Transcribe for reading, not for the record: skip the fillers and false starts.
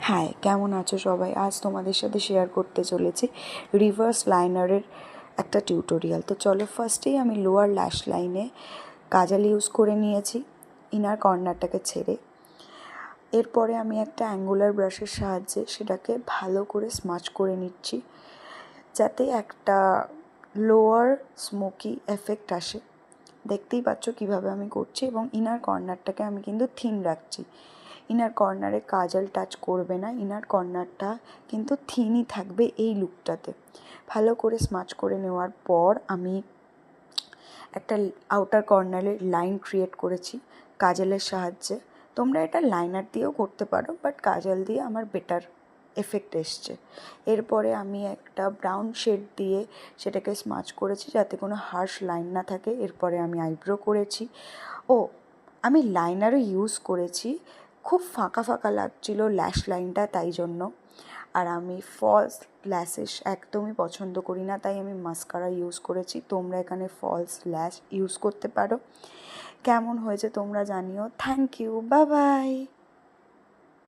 High, কেমন আছো সবাই? আজ তোমাদের সাথে শেয়ার করতে চলেছি রিভার্স লাইনারের একটা টিউটোরিয়াল। তো চলো, ফার্স্টেই আমি লোয়ার ল্যাশ লাইনে কাজল ইউজ করে নিয়েছি ইনার কর্নারটাকে ছেড়ে। এরপরে আমি একটা অ্যাঙ্গুলার ব্রাশের সাহায্যে সেটাকে ভালো করে স্মাচ করে নিচ্ছি, যাতে একটা লোয়ার স্মোকি এফেক্ট আসে। দেখতেই পাচ্ছ কীভাবে আমি করছি, এবং ইনার কর্নারটাকে আমি কিন্তু থিন রাখছি। ইনার কর্নারে কাজল টাচ করবে না, ইনার কর্নারটা কিন্তু থিনই থাকবে এই লুকটাতে। ভালো করে স্মাচ করে নেওয়ার পর আমি একটা আউটার কর্নারে লাইন ক্রিয়েট করেছি কাজলের সাহায্যে। তোমরা এটা লাইনার দিয়েও করতে পারো, বাট কাজল দিয়ে আমার বেটার এফেক্ট এসছে। এরপরে আমি একটা ব্রাউন শেড দিয়ে সেটাকে স্মাচ করেছি যাতে কোনো হার্শ লাইন না থাকে। এরপরে আমি আইব্রো করেছি। আমি লাইনারও ইউজ করেছি, খুব ফাঁকা ফাঁকা লাগছিল ল্যাশ লাইনটা, তাই জন্য। আর আমি ফলস ল্যাশেস একদমই পছন্দ করি না, তাই আমি মাস্কারা ইউজ করেছি। তোমরা এখানে ফলস ল্যাশ ইউজ করতে পারো। কেমন হয়েছে তোমরা জানিও। Thank you, bye by.